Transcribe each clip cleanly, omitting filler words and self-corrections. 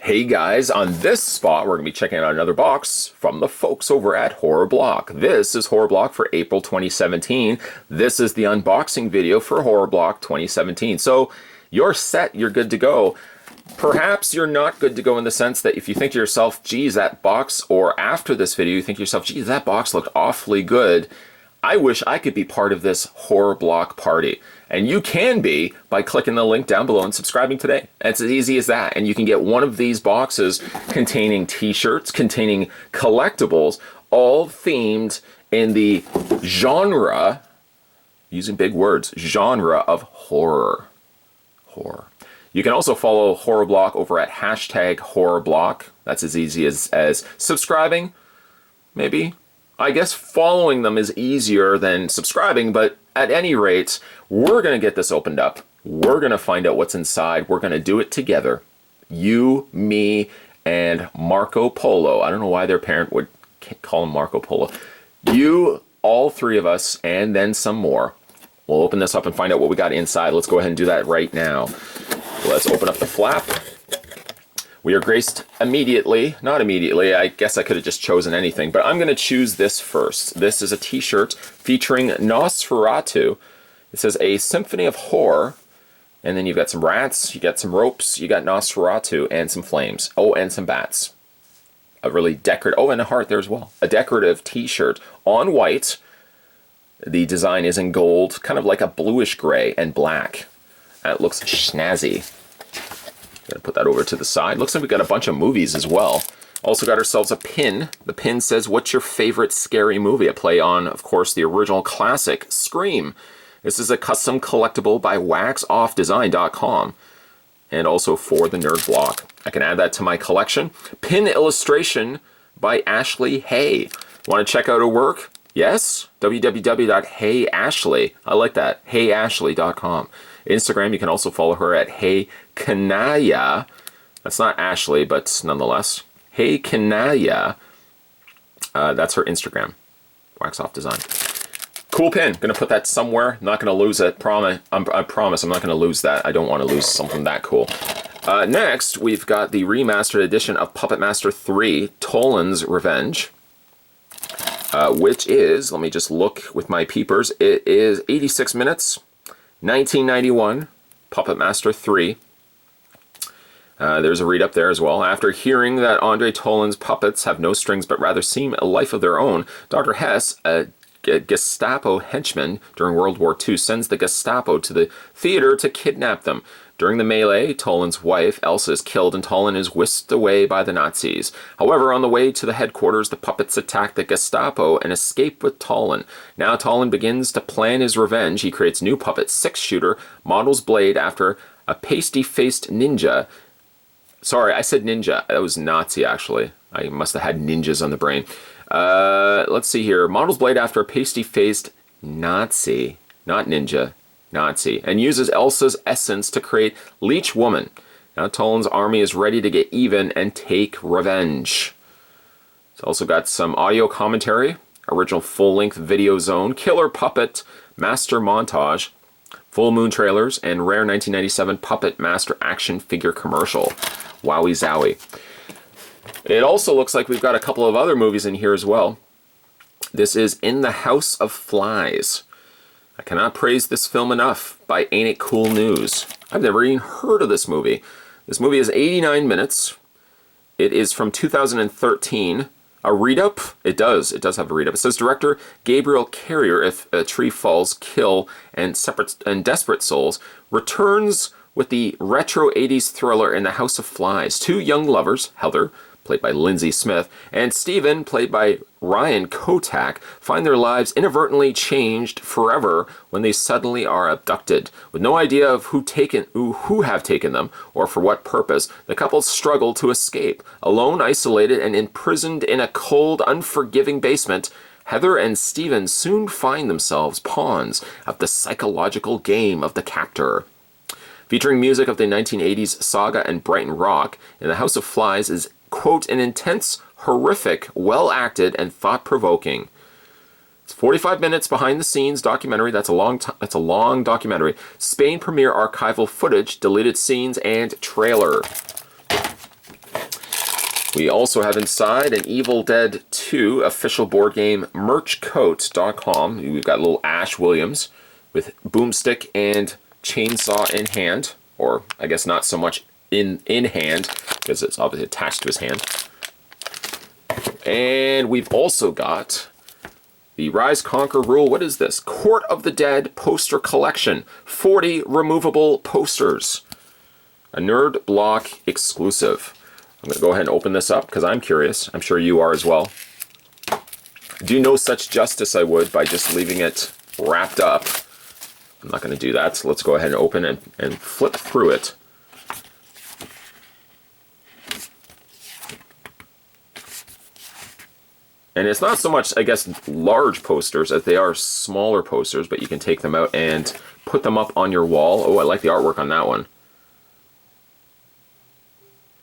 Hey guys, on this spot we're going to be checking out another box from the folks over at Horror Block. This is Horror Block for April 2017. This is the unboxing video for Horror Block 2017. So you're set, you're good to go. Perhaps you're not good to go in the sense that if you think to yourself, geez, that box, or after this video you think to yourself, geez, that box looked awfully good. I wish I could be part of this Horror Block party. And you can be by clicking the link down below and subscribing today. It's as easy as that. And you can get one of these boxes containing t-shirts, containing collectibles, all themed in the genre, using big words, genre of horror. You can also follow Horror Block over at #HorrorBlock. That's as easy as subscribing, maybe. I guess following them is easier than subscribing, but at any rate, we're going to get this opened up. We're going to find out what's inside. We're going to do it together. You, me, and Marco Polo. I don't know why their parent would call him Marco Polo. You, all three of us, and then some more. We'll open this up and find out what we got inside. Let's go ahead and do that right now. Let's open up the flap. We are graced immediately. Not immediately, I guess I could have just chosen anything, but I'm going to choose this first. This is a t-shirt featuring Nosferatu. It says A Symphony of Horror, and then you've got some rats, you got some ropes, you got Nosferatu, and some flames. Oh, and some bats. A really decorative, oh, and a heart there as well. A decorative t-shirt on white. The design is in gold, kind of like a bluish gray and black. It looks snazzy. Gonna put that over to the side. Looks like we got a bunch of movies as well. Also got ourselves a pin. The pin says, what's your favorite scary movie? A play on, of course, the original classic, Scream. This is a custom collectible by waxoffdesign.com and also for the Nerd Block. I can add that to my collection. Pin illustration by Ashley Hay. Want to check out her work? Yes? www.heyashley. I like that. heyashley.com. Instagram, you can also follow her at heykanaya. That's not Ashley, but nonetheless. heykanaya. That's her Instagram. Wax Off Design. Cool pin. Gonna put that somewhere. Not gonna lose it. I promise I'm not gonna lose that. I don't want to lose something that cool. Next, we've got the remastered edition of Puppet Master 3, Toland's Revenge. Which is, let me just look with my peepers, it is 86 minutes, 1991, Puppet Master 3. There's a read up there as well. After hearing that Andre Toland's puppets have no strings but rather seem a life of their own, Dr. Hess, a Gestapo henchman during World War II, sends the Gestapo to the theater to kidnap them. During the melee, Toland's wife, Elsa, is killed and Toland is whisked away by the Nazis. However, on the way to the headquarters, the puppets attack the Gestapo and escape with Toland. Now Toland begins to plan his revenge. He creates new puppet, six-shooter, models blade after a pasty-faced ninja. Sorry, I said ninja. That was Nazi, actually. I must have had ninjas on the brain. Let's see here. Models blade after a pasty-faced Nazi. Not ninja. Nazi, and uses Elsa's essence to create Leech Woman. Now Toland's army is ready to get even and take revenge. It's also got some audio commentary, original full-length video zone, killer puppet, master montage, full moon trailers, and rare 1997 Puppet Master action figure commercial. Wowie zowie. It also looks like we've got a couple of other movies in here as well. This is In the House of Flies. I cannot praise this film enough by Ain't It Cool News. I've never even heard of this movie. This movie is 89 minutes. It is from 2013. A read-up? It does have a read-up. It says director Gabriel Carrier, If a Tree Falls, Kill, and Desperate Souls, returns with the retro 80s thriller In the House of Flies. Two young lovers, Heather, played by Lindsay Smith, and Stephen, played by Ryan Kotak, find their lives inadvertently changed forever when they suddenly are abducted. With no idea of who have taken them, or for what purpose, the couple struggle to escape. Alone, isolated, and imprisoned in a cold, unforgiving basement, Heather and Stephen soon find themselves pawns of the psychological game of the captor. Featuring music of the 1980s saga and Brighton rock, In the House of Flies is, quote, an intense, horrific, well-acted, and thought-provoking. It's 45 minutes behind the scenes documentary. That's a long documentary. Spain premiere archival footage, deleted scenes, and trailer. We also have inside an Evil Dead 2 official board game merchcoat.com. We've got little Ash Williams with boomstick and chainsaw in hand, or I guess not so much in hand because it's obviously attached to his hand. And we've also got the Rise, Conquer, Rule. What is this? Court of the Dead poster collection. 40 removable posters. A Nerd Block exclusive. I'm going to go ahead and open this up because I'm curious. I'm sure you are as well. Do no such justice I would by just leaving it wrapped up. I'm not going to do that, so let's go ahead and open and flip through it. And it's not so much, I guess, large posters as they are smaller posters, but you can take them out and put them up on your wall. Oh, I like the artwork on that one.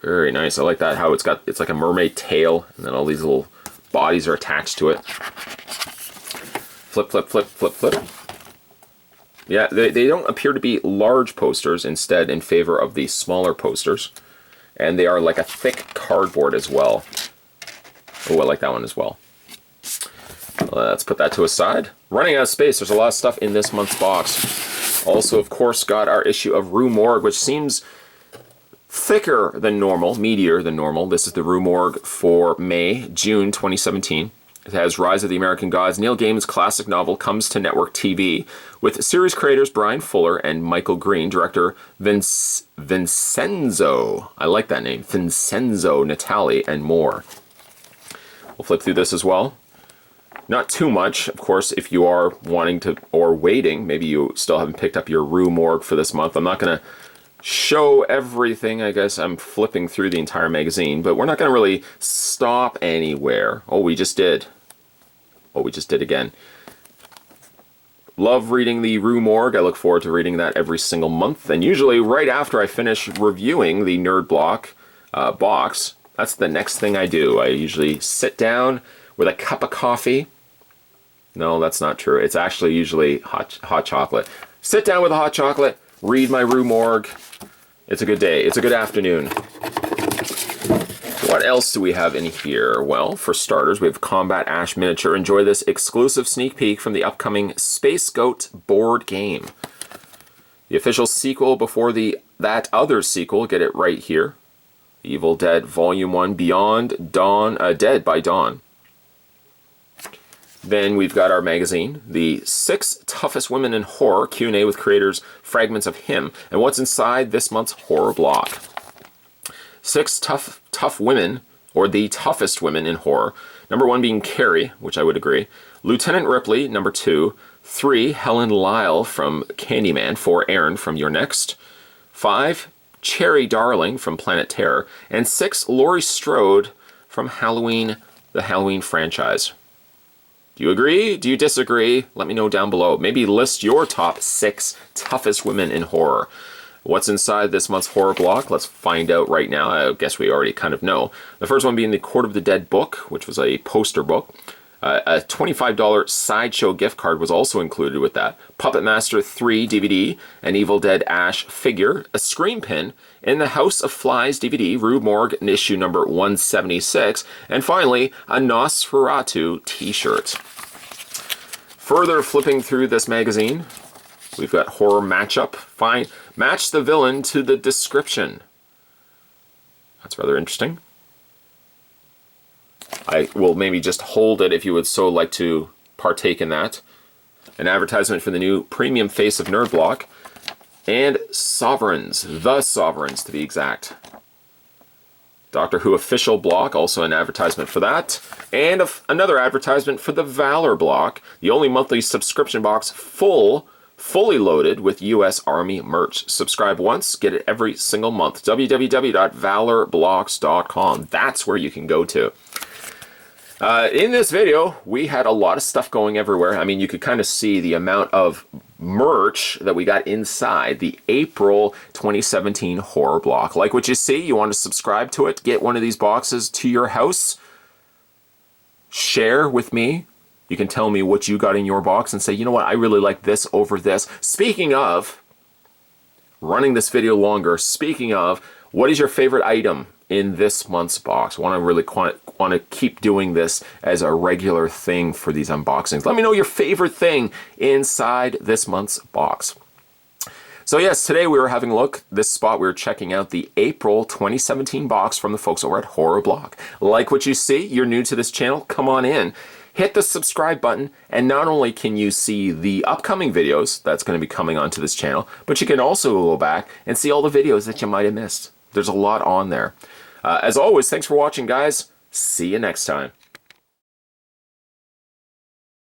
Very nice. I like that, how it's like a mermaid tail, and then all these little bodies are attached to it. Flip, flip, flip, flip, flip. Yeah, they don't appear to be large posters, instead in favor of the smaller posters. And they are like a thick cardboard as well. Oh, I like that one as well. Let's put that to a side. Running out of space, there's a lot of stuff in this month's box. Also, of course, got our issue of Rue Morgue, which seems thicker than normal, meatier than normal. This is the Rue Morgue for June 2017. It has Rise of the American Gods. Neil Gaiman's classic novel comes to network TV with series creators Brian Fuller and Michael Green, director Vincenzo, I like that name, Vincenzo Natali, and more. We'll flip through this as well. Not too much, of course, if you are wanting to, or waiting, maybe you still haven't picked up your Rue Morgue for this month. I'm not going to show everything. I guess I'm flipping through the entire magazine, but we're not going to really stop anywhere. Oh, we just did. Oh, we just did again. Love reading the Rue Morgue. I look forward to reading that every single month, and usually right after I finish reviewing the Nerd Block box, that's the next thing I do. I usually sit down with a cup of coffee. No, that's not true. It's actually usually hot chocolate. Sit down with a hot chocolate, read my Rue Morgue. It's a good day. It's a good afternoon. What else do we have in here? Well, for starters, we have Combat Ash Miniature. Enjoy this exclusive sneak peek from the upcoming Space Goat board game. The official sequel before that other sequel, get it right here. Evil Dead Volume 1 Beyond Dawn, Dead by Dawn. Then we've got our magazine, the 6 Toughest Women in Horror, Q&A with creators, fragments of him, and what's inside this month's horror block. 6 tough women, or the toughest women in horror. Number 1 being Carrie, which I would agree. Lieutenant Ripley, number 2. 3, Helen Lyle from Candyman. 4, Aaron from You're Next. 5, Cherry Darling from Planet Terror. And 6, Laurie Strode from Halloween, the Halloween franchise. Do you agree? Do you disagree? Let me know down below. Maybe list your top 6 toughest women in horror. What's inside this month's horror block? Let's find out right now. I guess we already kind of know. The first one being the Court of the Dead book, which was a poster book. A $25 Sideshow gift card was also included with that. Puppet Master 3 DVD, an Evil Dead Ash figure, a screen pin, and the House of Flies DVD, Rue Morgue issue number 176, and finally, a Nosferatu t-shirt. Further flipping through this magazine, we've got Horror Matchup. Match the villain to the description. That's rather interesting. I will maybe just hold it if you would so like to partake in that. An advertisement for the new premium face of Nerd Block. And Sovereigns, the Sovereigns to be exact. Doctor Who official block, also an advertisement for that. And another advertisement for the Valor block, the only monthly subscription box fully loaded with US Army merch. Subscribe once, get it every single month. www.valorblocks.com. That's where you can go to. In this video, we had a lot of stuff going everywhere. I mean, you could kind of see the amount of merch that we got inside the April 2017 horror block. Like what you see, you want to subscribe to it, get one of these boxes to your house, share with me. You can tell me what you got in your box and say, you know what, I really like this over this. Speaking of running this video longer, speaking of, what is your favorite item in this month's box. I want to really want to keep doing this as a regular thing for these unboxings. Let me know your favorite thing inside this month's box. So yes, today we were having a look. This spot we were checking out the April 2017 box from the folks over at Horror Block. Like what you see, you're new to this channel, come on in. Hit the subscribe button, and not only can you see the upcoming videos that's going to be coming onto this channel, but you can also go back and see all the videos that you might have missed. There's a lot on there. As always, thanks for watching, guys. See you next time.